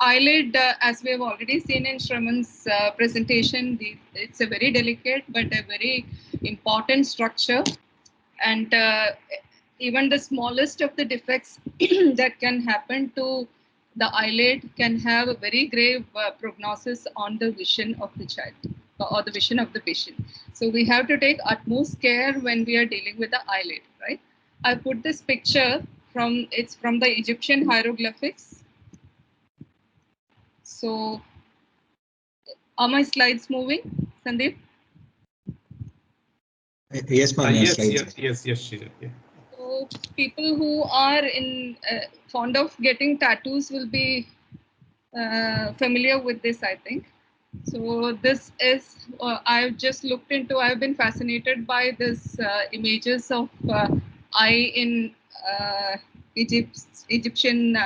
eyelid, as we have already seen in Shravan's presentation, it's a very delicate but a very important structure. And even the smallest of the defects that can happen to the eyelid can have a very grave prognosis on the vision of the child or the vision of the patient. So we have to take utmost care when we are dealing with the eyelid, right? I put this picture it's from the Egyptian hieroglyphics. So are my slides moving, Sandeep? Yes, ma'am. Yes, slides. yes, Shrija. Yeah. So people who are fond of getting tattoos will be familiar with this, I think. So this is I've just looked into. I've been fascinated by this images of eye in Egyptian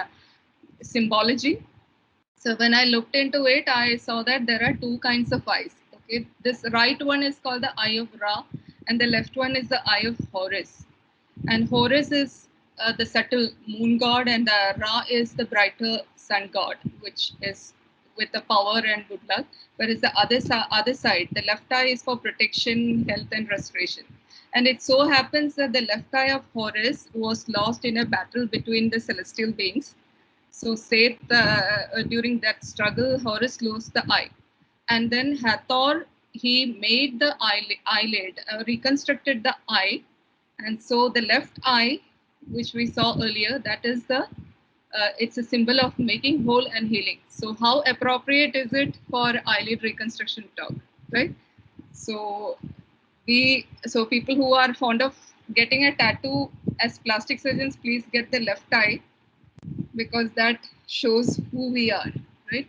symbology. So when I looked into it, I saw that there are two kinds of eyes. Okay, this right one is called the eye of Ra, and the left one is the eye of Horus. And Horus is the subtle moon god, and Ra is the brighter sun god, which is with the power and good luck. Whereas the other side, the left eye is for protection, health, and restoration. And it so happens that the left eye of Horus was lost in a battle between the celestial beings. So Seth, during that struggle, Horus lost the eye. And then Hathor, he made the eyelid, reconstructed the eye. And so the left eye, which we saw earlier, that is it's a symbol of making whole and healing. So how appropriate is it for eyelid reconstruction talk, right? So people who are fond of getting a tattoo as plastic surgeons, please get the left eye, because that shows who we are, right?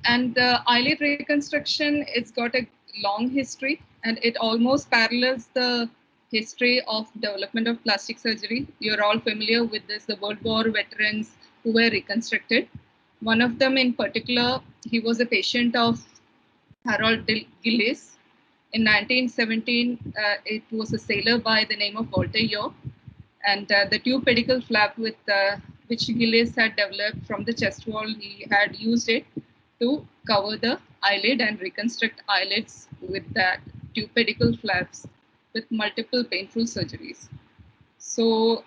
And the eyelid reconstruction, it's got a long history, and it almost parallels the history of development of plastic surgery. You're all familiar with this, the World War veterans who were reconstructed. One of them in particular, he was a patient of Harold Gillis. In 1917, it was a sailor by the name of Walter Yeo, and the tube pedicle flap with which Gillis had developed from the chest wall, he had used it to cover the eyelid and reconstruct eyelids with that tube pedicle flaps with multiple painful surgeries. So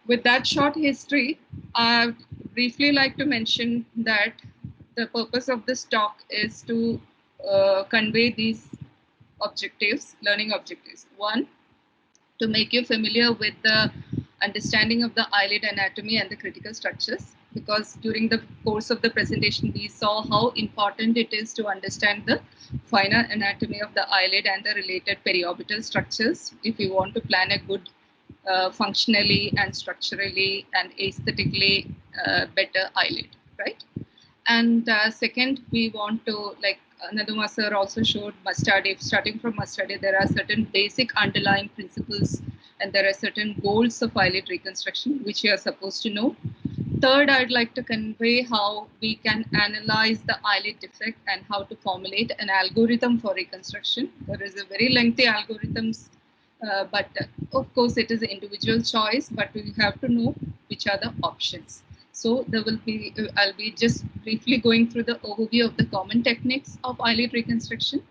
with that short history, I'd briefly like to mention that the purpose of this talk is to convey these objectives, learning objectives. One, to make you familiar with the understanding of the eyelid anatomy and the critical structures, because during the course of the presentation we saw how important it is to understand the finer anatomy of the eyelid and the related periorbital structures if you want to plan a good functionally and structurally and aesthetically better eyelid, right? And second, we want to, like Naduma sir also showed, Mustard. Starting from Mustard, there are certain basic underlying principles and there are certain goals of eyelid reconstruction which you are supposed to know. Third, I'd like to convey how we can analyze the eyelid defect and how to formulate an algorithm for reconstruction. There is a very lengthy algorithms, but of course it is an individual choice, but we have to know which are the options. So there will be, I'll be just briefly going through the overview of the common techniques of eyelid reconstruction.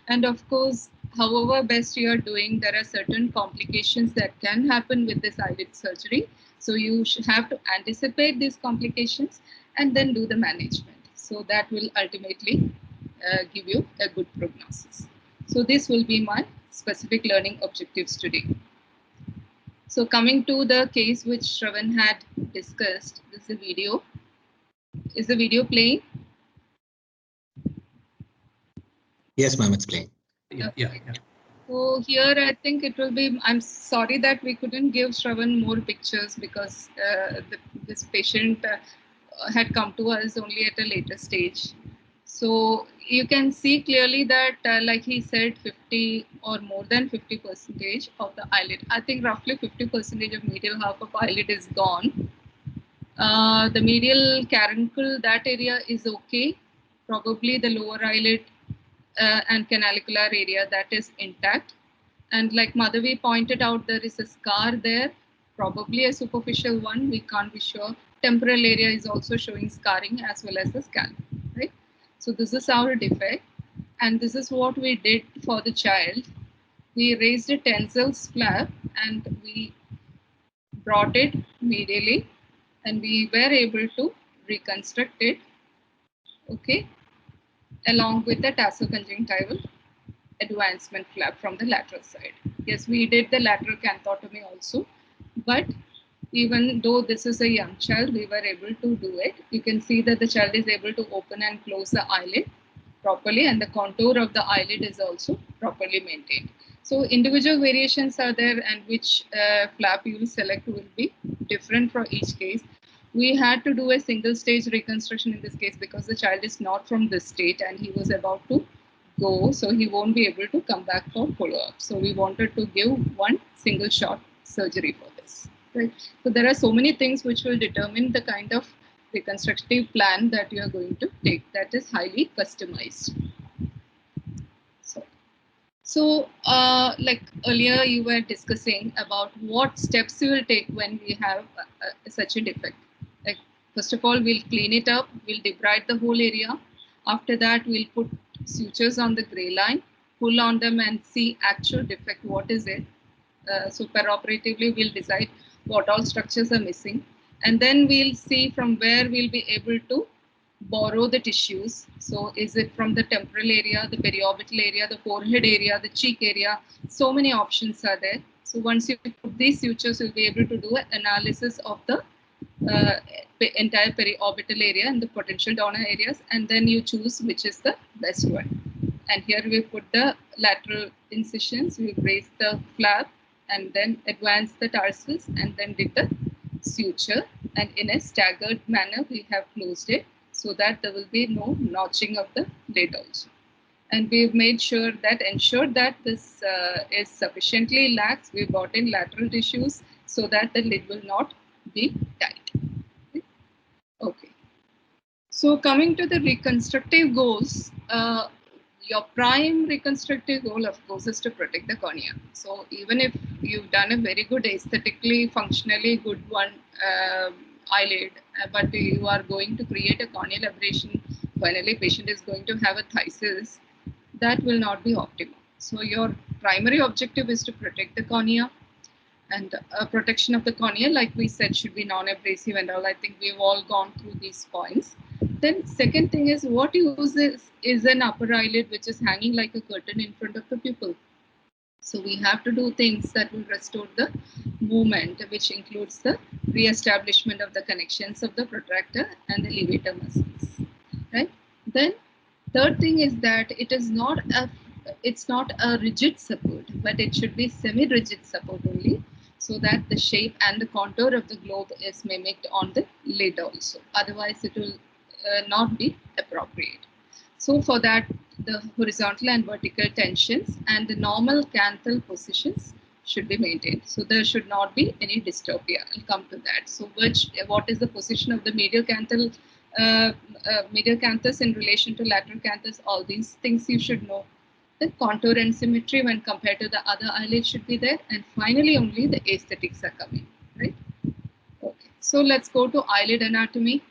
And of course, however best you are doing, there are certain complications that can happen with this eyelid surgery. So you should have to anticipate these complications and then do the management. So that will ultimately give you a good prognosis. So this will be my specific learning objectives today. So coming to the case which Shravan had discussed, this is a video. Is the video playing? Yes, ma'am, it's playing. Yeah. So here I think it will be, I'm sorry that we couldn't give Shravan more pictures because this patient had come to us only at a later stage. So you can see clearly that like he said, 50 or more than 50% of the eyelid, I think roughly 50% of medial half of eyelid is gone. The medial caruncle, that area is okay. Probably the lower eyelid and canalicular area, that is intact. And like Madhavi pointed out, there is a scar there, probably a superficial one, we can't be sure. temporal area is also showing scarring as well as the scalp, right? So this is our defect, and this is what we did for the child. We raised a Tenzel's flap and we brought it medially, and we were able to reconstruct it, okay, along with the tarsoconjunctival advancement flap from the lateral side. Yes, we did the lateral canthotomy also, but even though this is a young child, we were able to do it. You can see that the child is able to open and close the eyelid properly, and the contour of the eyelid is also properly maintained. So individual variations are there, and which flap you will select will be different for each case. We had to do a single stage reconstruction in this case because the child is not from this state and he was about to go, so he won't be able to come back for follow-up. So we wanted to give one single shot surgery for this. Right. So there are so many things which will determine the kind of reconstructive plan that you are going to take. That is highly customized. Like earlier you were discussing about what steps you will take when we have such a defect. Like first of all, we'll clean it up, we'll debride the whole area. After that, we'll put sutures on the gray line, pull on them and see actual defect, what is it. So perioperatively, we'll decide what all structures are missing. And then we'll see from where we'll be able to borrow the tissues. So is it from the temporal area, the periorbital area, the forehead area, the cheek area? So many options are there. So once you put these sutures, you'll be able to do an analysis of the entire periorbital area and the potential donor areas, and then you choose which is the best one. And here we put the lateral incisions, we raise the flap and then advance the tarsus and then did the suture, and in a staggered manner we have closed it so that there will be no notching of the lid also. And we've made sure that, ensured that this is sufficiently lax. We brought in lateral tissues so that the lid will not be tight. Okay. So coming to the reconstructive goals, your prime reconstructive goal, of course, is to protect the cornea. So even if you've done a very good aesthetically, functionally good one eyelid, but you are going to create a corneal aberration, finally patient is going to have a phthisis, that will not be optimal. So your primary objective is to protect the cornea, and protection of the cornea, like we said, should be non-abrasive and all. I think we've all gone through these points. Then second thing is, what uses is an upper eyelid which is hanging like a curtain in front of the pupil. So we have to do things that will restore the movement, which includes the re-establishment of the connections of the protractor and the levator muscles, right? Then third thing is that it's not a rigid support, but it should be semi-rigid support only, so that the shape and the contour of the globe is mimicked on the lid also. Otherwise, it will not be appropriate. So for that, the horizontal and vertical tensions and the normal canthal positions should be maintained. So there should not be any dystopia. I'll come to that. So what is the position of the medial canthal, medial canthus in relation to lateral canthus? All these things you should know. The contour and symmetry when compared to the other eyelids should be there. And finally, only the aesthetics are coming, right? Okay. So let's go to eyelid anatomy.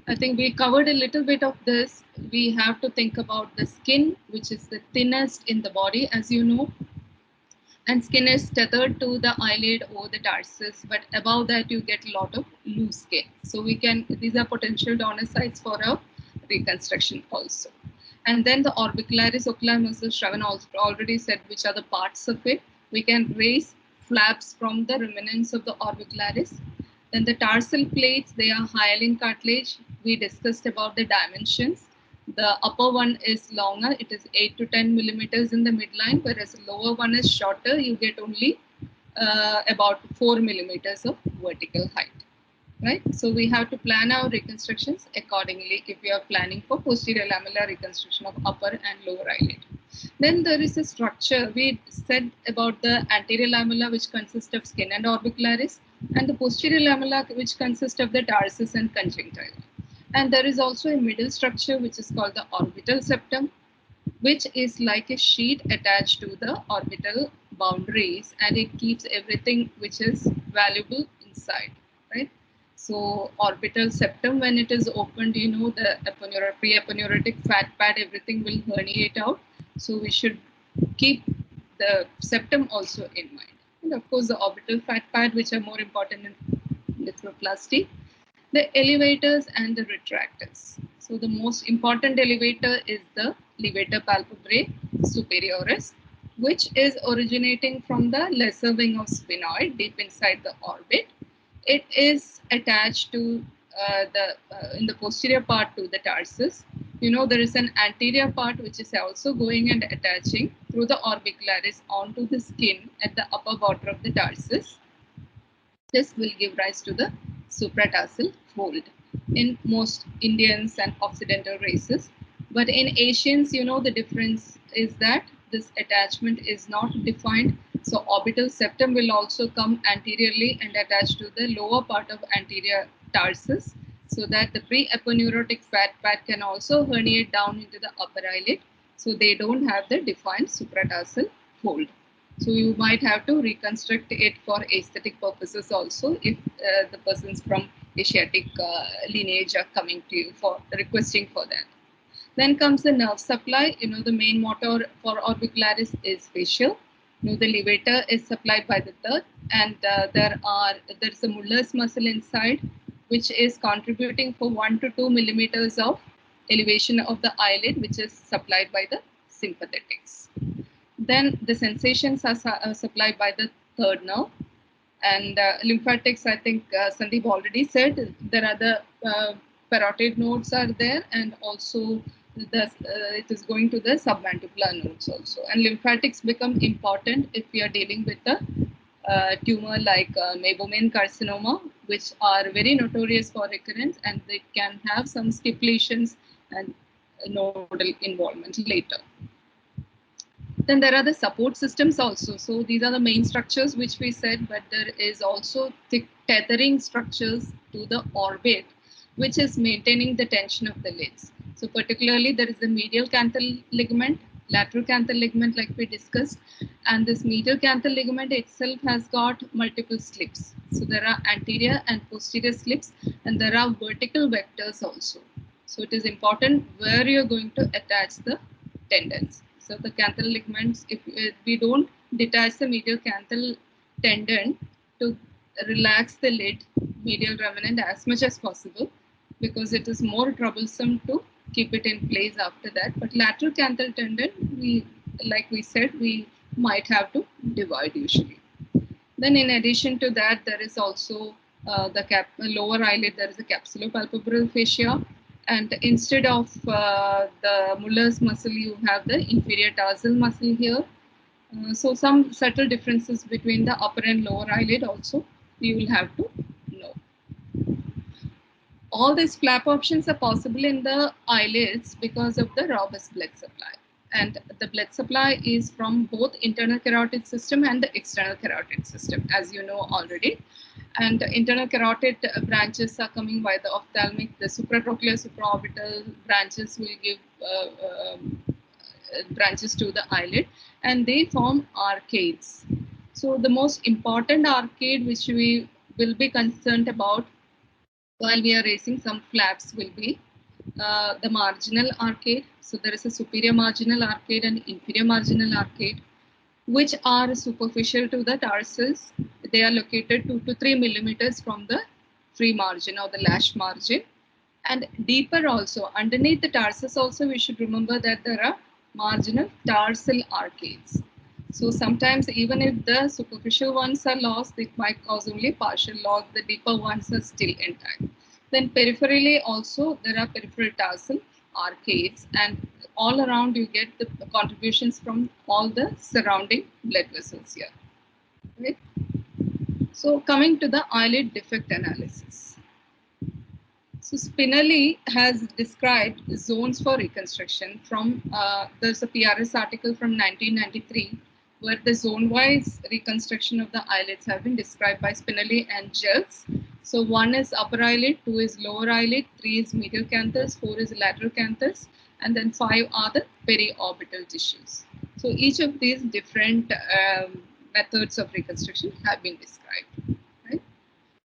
I think we covered a little bit of this. We have to think about the skin, which is the thinnest in the body, as you know. And skin is tethered to the eyelid or the tarsus, but above that you get a lot of loose skin. So these are potential donor sites for a reconstruction also. And then the orbicularis ocular muscle, Shravan already said which are the parts of it. We can raise flaps from the remnants of the orbicularis. Then the tarsal plates, they are hyaline cartilage. We discussed about the dimensions. The upper one is longer, it is 8 to 10 millimeters in the midline, whereas the lower one is shorter, you get only about 4 millimeters of vertical height. Right? So we have to plan our reconstructions accordingly if we are planning for posterior lamellar reconstruction of upper and lower eyelid. Then there is a structure. We said about the anterior lamella, which consists of skin and orbicularis, and the posterior lamella, which consists of the tarsus and conjunctiva. And there is also a middle structure, which is called the orbital septum, which is like a sheet attached to the orbital boundaries, and it keeps everything which is valuable inside, right? So orbital septum, when it is opened, you know, the pre-aponeurotic fat pad, everything will herniate out. So we should keep the septum also in mind. And of course, the orbital fat pad, which are more important in nephroplasty, the elevators and the retractors. So the most important elevator is the levator palpebrae superioris, which is originating from the lesser wing of sphenoid deep inside the orbit. It is attached to in the posterior part to the tarsus. You know, there is an anterior part which is also going and attaching through the orbicularis onto the skin at the upper border of the tarsus. This will give rise to the supratarsal fold in most Indians and Occidental races. But in Asians, you know, the difference is that this attachment is not defined. So orbital septum will also come anteriorly and attach to the lower part of anterior tarsus, so that the pre-aponeurotic fat pad can also herniate down into the upper eyelid. So they don't have the defined supratarsal fold. So you might have to reconstruct it for aesthetic purposes also if the persons from Asiatic lineage are coming to you for requesting for that. Then comes the nerve supply. You know, the main motor for orbicularis is facial. You know, the levator is supplied by the third, and there's a Muller's muscle inside, which is contributing for 1 to 2 millimeters of elevation of the eyelid, which is supplied by the sympathetics. Then the sensations are supplied by the third nerve, and lymphatics, I think Sandeep already said, there are the parotid nodes are there, and also it is going to the submandibular nodes also. And lymphatics become important if we are dealing with a tumor like meibomian carcinoma, which are very notorious for recurrence, and they can have some stipulations and nodal involvement later. Then there are the support systems also. So these are the main structures which we said, but there is also the tethering structures to the orbit, which is maintaining the tension of the lids. So particularly there is the medial canthal ligament, lateral canthal ligament like we discussed, and this medial canthal ligament itself has got multiple slips. So there are anterior and posterior slips, and there are vertical vectors also. So it is important where you're going to attach the tendons. So the canthal ligaments, if we don't detach the medial canthal tendon to relax the lid, medial remanent, as much as possible, because it is more troublesome to keep it in place after that. But lateral canthal tendon, like we said, we might have to divide usually. Then in addition to that, there is also the lower eyelid, there is a capsulopalpebral fascia. And instead of the Muller's muscle, you have the inferior tarsal muscle here. So some subtle differences between the upper and lower eyelid also you will have to know. All these flap options are possible in the eyelids because of the robust blood supply. And the blood supply is from both internal carotid system and the external carotid system, as you know already. And internal carotid branches are coming by the ophthalmic. The supratrochlear, supraorbital branches will give branches to the eyelid, and they form arcades. So the most important arcade which we will be concerned about while we are raising some flaps will be the marginal arcade. So there is a superior marginal arcade and inferior marginal arcade, which are superficial to the tarsus. They are located 2 to 3 millimeters from the free margin or the lash margin. And deeper also, underneath the tarsus also, we should remember that there are marginal tarsal arcades. So sometimes even if the superficial ones are lost, it might cause only partial loss. The deeper ones are still intact. Then peripherally also, there are peripheral tarsal arcades, and all around you get the contributions from all the surrounding blood vessels here. Right? So coming to the eyelid defect analysis. So Spinelli has described zones for reconstruction from, there's a PRS article from 1993 where the zone-wise reconstruction of the eyelids have been described by Spinelli and Jelks. So 1 is upper eyelid, 2 is lower eyelid, 3 is medial canthus, 4 is lateral canthus, and then 5 are the periorbital tissues. So each of these different methods of reconstruction have been described. Right?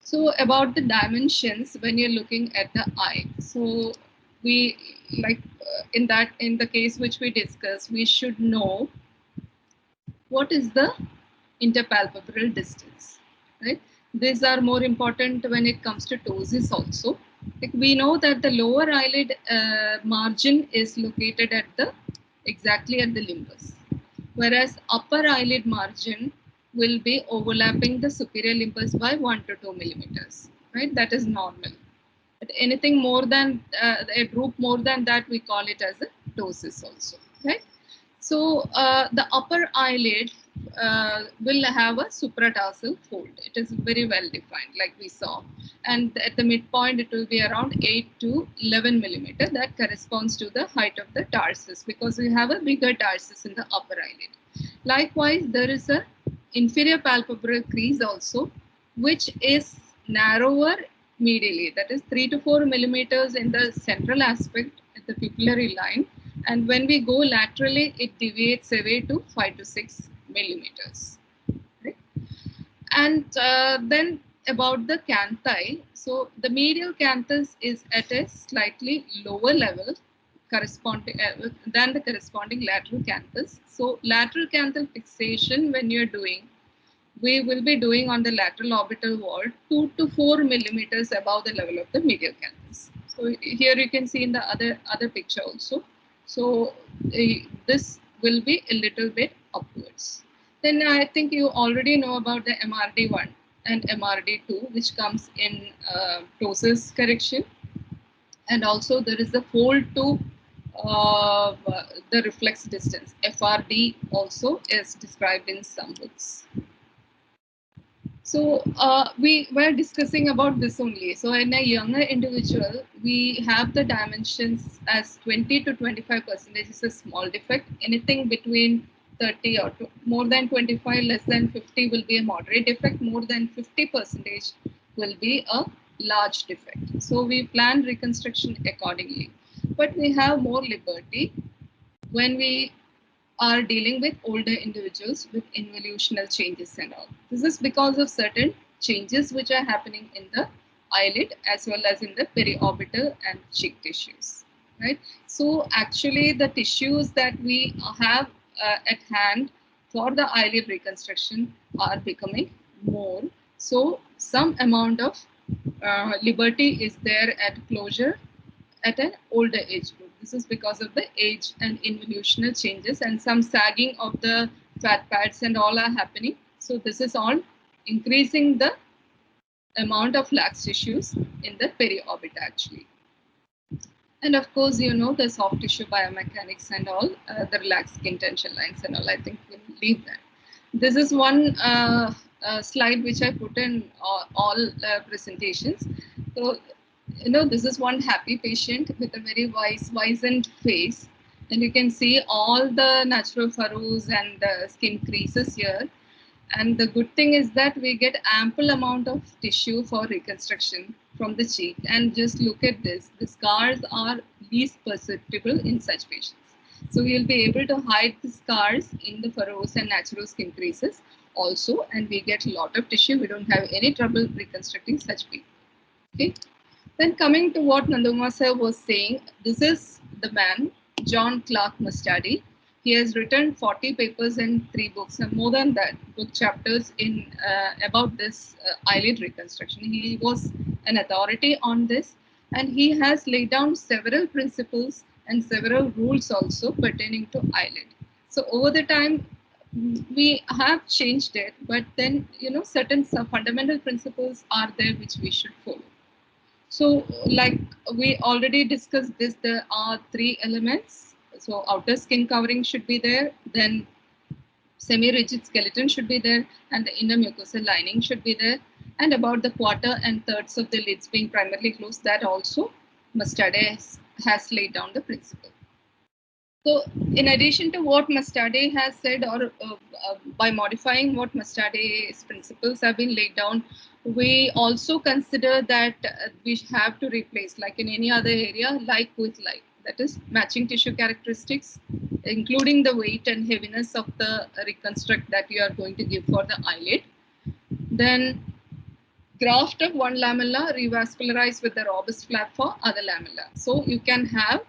So about the dimensions when you're looking at the eye. So we like in the case which we discussed, we should know what is the interpalpebral distance, right? These are more important when it comes to ptosis also. Like we know that the lower eyelid margin is located at the exactly at the limbus, whereas upper eyelid margin will be overlapping the superior limbus by 1 to 2 millimeters, right? That is normal. But anything more than a group more than that, we call it as a ptosis also, right? So the upper eyelid will have a supratarsal fold. It is very well defined, like we saw. And at the midpoint, it will be around 8 to 11 millimeter. That corresponds to the height of the tarsus because we have a bigger tarsus in the upper eyelid. Likewise, there is a inferior palpebral crease also, which is narrower medially. That is 3 to 4 millimeters in the central aspect at the pupillary line, and when we go laterally, it deviates away to 5 to 6 millimeters. Right? And then about the canthi, so the medial canthus is at a slightly lower level corresponding than the corresponding lateral canthus. So lateral canthal fixation when you're doing, we will be doing on the lateral orbital wall 2 to 4 millimeters above the level of the medial canthus. So here you can see in the other picture also. So this will be a little bit upwards. Then I think you already know about the MRD1 and MRD2, which comes in ptosis correction, and also there is the fold to the reflex distance. FRD also is described in some books. So we were discussing about this only. So in a younger individual, we have the dimensions as 20 to 25% is a small defect. Anything between 30 or more than 25, less than 50 will be a moderate defect. More than 50% will be a large defect. So we plan reconstruction accordingly. But we have more liberty when we are dealing with older individuals with involutional changes and all. This is because of certain changes which are happening in the eyelid as well as in the periorbital and cheek tissues, right? So actually the tissues that we have at hand for the eyelid reconstruction are becoming more. So some amount of liberty is there at closure at an older age group. This is because of the age and involutional changes, and some sagging of the fat pads and all are happening. So this is all increasing the amount of lax tissues in the periorbit actually. And of course, you know, the soft tissue biomechanics and all, the relaxed skin tension lines and all, I think we'll leave that. This is one slide which I put in all presentations. So, you know, this is one happy patient with a very wizened face. And you can see all the natural furrows and skin creases here. And the good thing is that we get ample amount of tissue for reconstruction from the cheek. And just look at this. The scars are least perceptible in such patients. So we'll be able to hide the scars in the furrows and natural skin creases also. And we get a lot of tissue. We don't have any trouble reconstructing such people. Okay. Then coming to what Nanduma sir was saying, this is the man, John Clark Mustadi. He has written 40 papers and 3 books, and more than that, book chapters in about this eyelid reconstruction. He was an authority on this, and he has laid down several principles and several rules also pertaining to eyelid. So over the time, we have changed it, but then you know certain fundamental principles are there which we should follow. So, like we already discussed this, there are 3 elements. So, outer skin covering should be there, then semi-rigid skeleton should be there, and the inner mucosal lining should be there. And about the quarter and thirds of the lids being primarily closed, that also Mustade has laid down the principle. So, in addition to what Mustade has said, or by modifying what Mustade's principles have been laid down, we also consider that we have to replace, like in any other area, like with like. That is matching tissue characteristics, including the weight and heaviness of the reconstruct that you are going to give for the eyelid. Then graft of one lamella revascularized with the robust flap for other lamella. So you can have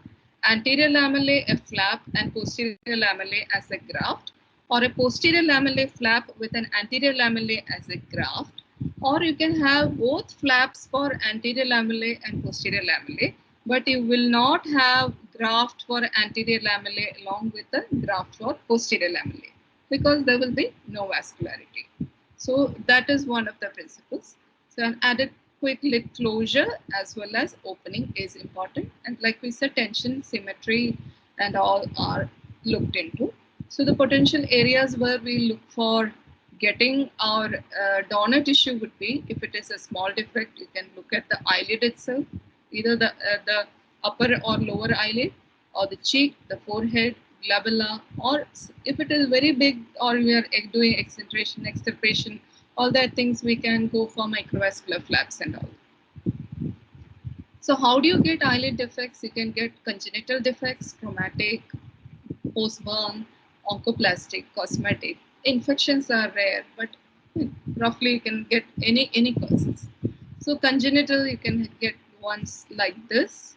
anterior lamellae a flap and posterior lamellae as a graft, or a posterior lamellae flap with an anterior lamellae as a graft, or you can have both flaps for anterior lamellae and posterior lamellae, but you will not have graft for anterior lamellae along with the graft for posterior lamellae because there will be no vascularity. So that is one of the principles. So an adequate lid closure as well as opening is important. And like we said, tension, symmetry, and all are looked into. So the potential areas where we look for getting our donor tissue would be, if it is a small defect, you can look at the eyelid itself, either the upper or lower eyelid, or the cheek, the forehead, glabella, or if it is very big or we are doing accentration, extirpation, all that things we can go for microvascular flaps and all. So how do you get eyelid defects? You can get congenital defects, traumatic, post-burn, oncoplastic, cosmetic. Infections are rare, but roughly you can get any causes. So congenital, you can get ones like this.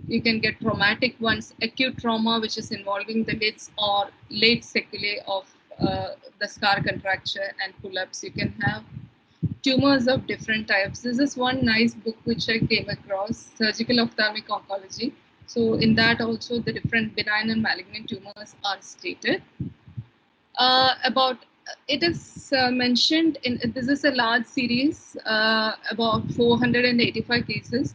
You can get traumatic ones, acute trauma, which is involving the lids, or late sequelae of the scar contracture and pull-ups. You can have tumors of different types. This is one nice book which I came across, Surgical Ophthalmic Oncology. So in that also the different benign and malignant tumors are stated. About it is mentioned in this is a large series, about 485 cases.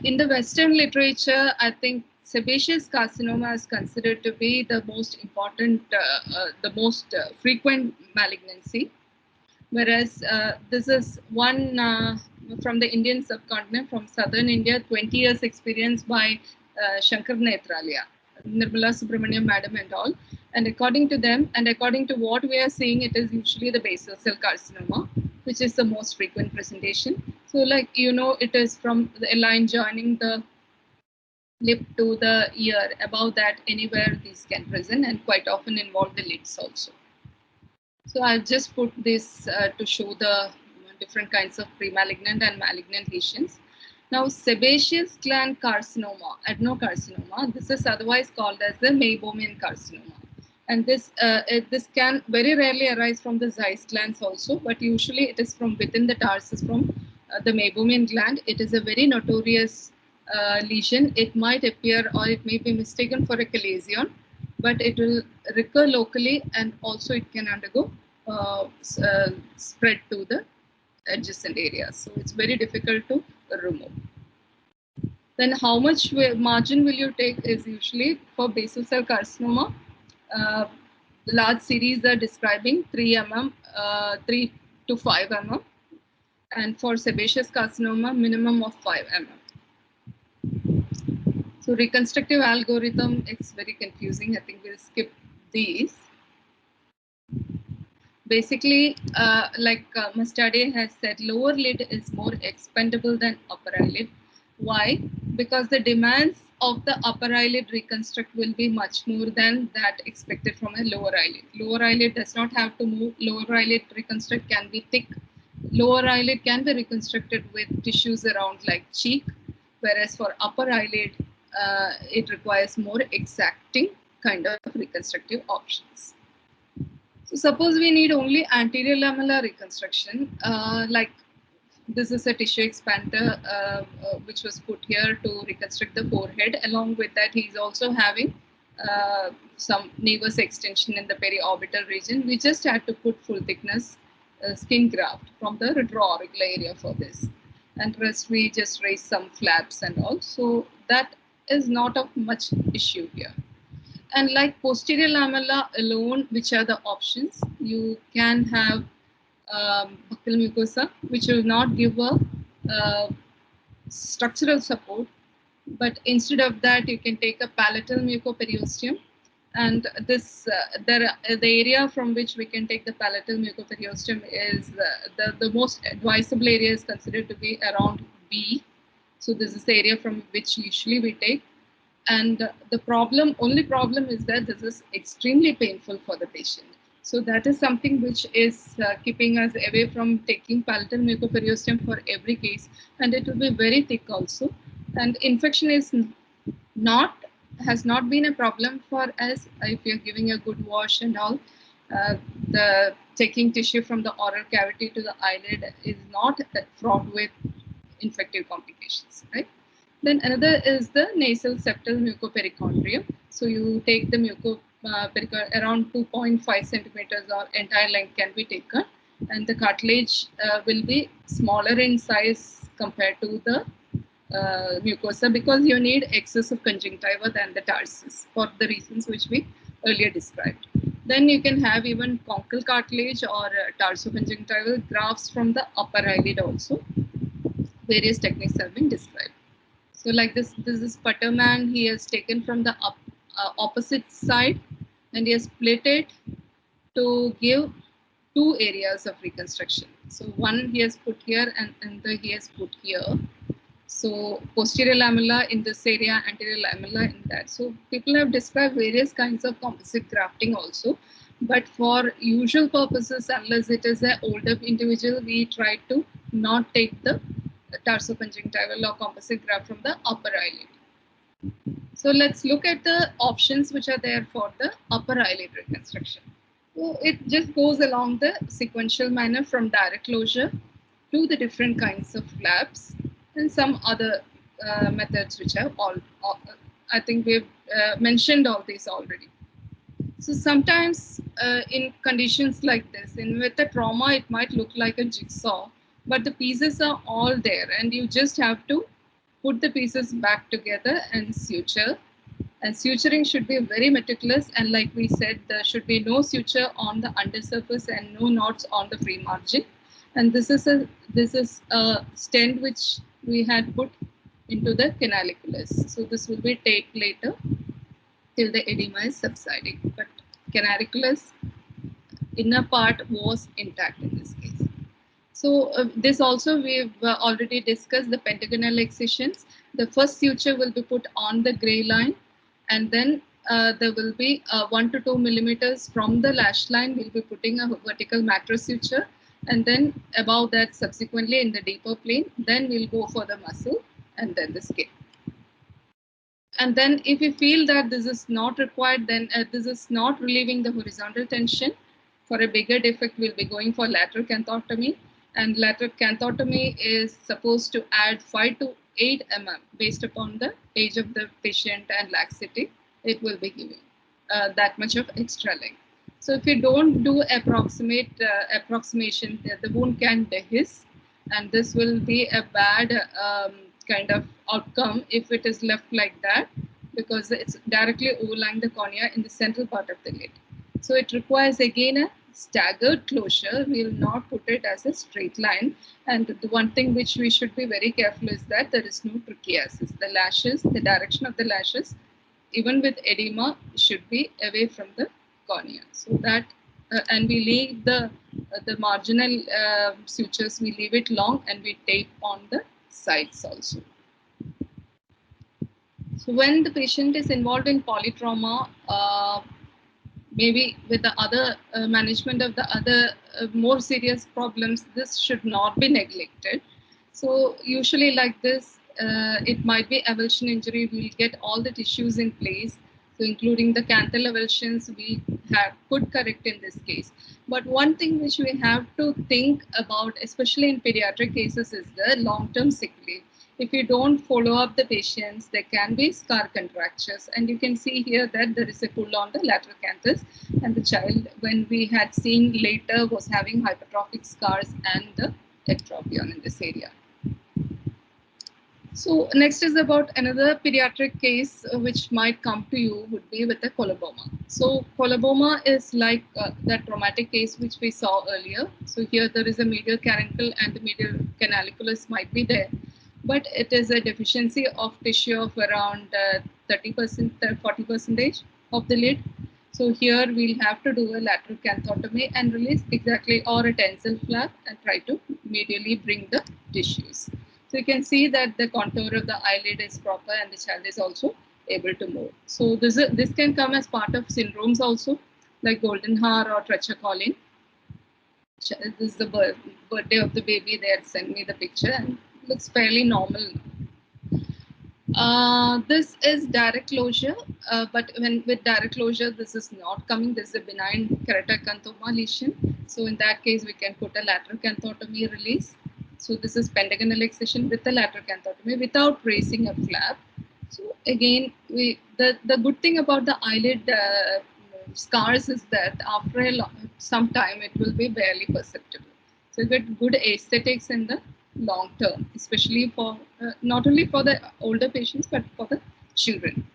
In the Western literature, I think sebaceous carcinoma is considered to be the most important, the most frequent malignancy. Whereas this is one from the Indian subcontinent, from southern India, 20 years experience by Shankar Netralia, Nirmala Subramaniam Madam and all. And according to them, and according to what we are seeing, it is usually the basal cell carcinoma, which is the most frequent presentation. So like, you know, it is from the line joining the lip to the ear. Above that, anywhere these can present and quite often involve the lids also. So I've just put this to show the different kinds of pre-malignant and malignant lesions. Now, sebaceous gland carcinoma, adenocarcinoma, this is otherwise called as the Meibomian carcinoma. And this can very rarely arise from the Zeiss glands also, but usually it is from within the tarsus, from the Meibomian gland. It is a very notorious lesion. It might appear or it may be mistaken for a chalazion, but it will recur locally and also it can undergo spread to the adjacent areas. So it's very difficult to remove. Then how much margin will you take is usually for basal cell carcinoma. The large series are describing 3 mm, 3 to 5 mm. And for sebaceous carcinoma, minimum of 5 mm. So reconstructive algorithm, it's very confusing. I think we'll skip these. Basically, like Mustade has said, lower lid is more expendable than upper eyelid. Why? Because the demands of the upper eyelid reconstruct will be much more than that expected from a lower eyelid. Lower eyelid does not have to move. Lower eyelid reconstruct can be thick. Lower eyelid can be reconstructed with tissues around like cheek, whereas for upper eyelid, it requires more exacting kind of reconstructive options. So suppose we need only anterior lamellar reconstruction, like this is a tissue expander which was put here to reconstruct the forehead. Along with that, he's also having some nevus extension in the periorbital region. We just had to put full thickness skin graft from the retroauricular area for this. And rest we just raise some flaps and all. So that is not of much issue here. And like posterior lamella alone, which are the options, you can have buccal mucosa, which will not give a structural support, but instead of that, you can take a palatal mucoperiosteum. And this, the area from which we can take the palatal mucoperiosteum is the most advisable area is considered to be around B. So this is the area from which usually we take. And the only problem is that this is extremely painful for the patient. So that is something which is keeping us away from taking palatal mucoperiosteum for every case, and it will be very thick also. And infection is not has not been a problem for us if you're giving a good wash and all. Uh, the taking tissue from the oral cavity to the eyelid is not fraught with infective complications, right? Then another is the nasal septal mucoperichondrium. So you take the around 2.5 centimeters or entire length can be taken, and the cartilage will be smaller in size compared to the mucosa because you need excessive conjunctiva than the tarsus for the reasons which we earlier described. Then you can have even conchal cartilage or tarsoconjunctival grafts from the upper eyelid also. Various techniques have been described. So like this is Putterman. He has taken from the opposite side and he has split it to give two areas of reconstruction. So one he has put here and another he has put here. So posterior lamella in this area, anterior lamella in that. So people have described various kinds of composite grafting also. But for usual purposes, unless it is an older individual, we try to not take the tarsoconjunctival or composite graft from the upper eyelid. So let's look at the options which are there for the upper eyelid reconstruction. So it just goes along the sequential manner from direct closure to the different kinds of flaps and some other methods which have all I think we've mentioned all these already. So sometimes in conditions like this, with the trauma, it might look like a jigsaw, but the pieces are all there and you just have to put the pieces back together and suture. And suturing should be very meticulous, and like we said, there should be no suture on the undersurface and no knots on the free margin. And this is a stent which we had put into the canaliculus. So this will be taped later till the edema is subsiding. But canaliculus inner part was intact in this case. So this also we've already discussed the pentagonal excisions. The first suture will be put on the gray line, and then there will be 1 to 2 millimeters from the lash line. We'll be putting a vertical macro suture, and then above that, subsequently in the deeper plane, then we'll go for the muscle and then the skin. And then if we feel that this is not required, then this is not relieving the horizontal tension. For a bigger defect, we'll be going for lateral canthotomy. And lateral canthotomy is supposed to add 5 to 8 mm based upon the age of the patient and laxity. It will be giving that much of extra length. So if you don't do approximation, the wound can dehisce, and this will be a bad kind of outcome if it is left like that, because it's directly overlying the cornea in the central part of the lid. So it requires again a staggered closure. We will not put it as a straight line. And the one thing which we should be very careful is that there is no trichiasis. The lashes, the direction of the lashes, even with edema, should be away from the cornea. So that and we leave the marginal sutures, we leave it long and we tape on the sides also. So when the patient is involved in polytrauma, maybe with the other management of the other more serious problems, this should not be neglected. So usually like this, it might be avulsion injury. We'll get all the tissues in place. So including the canthal avulsions, we could correct in this case. But one thing which we have to think about, especially in pediatric cases, is the long-term sequelae. If you don't follow up the patients, there can be scar contractures. And you can see here that there is a pull on the lateral canthus. And the child, when we had seen later, was having hypertrophic scars and the ectropion in this area. So next is about another pediatric case which might come to you would be with the coloboma. So coloboma is like that traumatic case which we saw earlier. So here there is a medial caruncle and the medial canaliculus might be there, but it is a deficiency of tissue of around 30%, 40% of the lid. So here we'll have to do a lateral canthotomy and release exactly, or a tensile flap, and try to medially bring the tissues. So you can see that the contour of the eyelid is proper and the child is also able to move. So this can come as part of syndromes also. like Goldenhar or Trichocolin. This is the birthday of the baby. They had sent me the picture and looks fairly normal. This is direct closure, but when with direct closure, this is not coming. This is a benign keratoacanthoma lesion. So in that case, we can put a lateral canthotomy release. So this is pentagonal excision with the lateral canthotomy without raising a flap. So again, the good thing about the eyelid scars is that after some time, it will be barely perceptible. So you get good aesthetics in the long term, especially for not only for the older patients but for the children.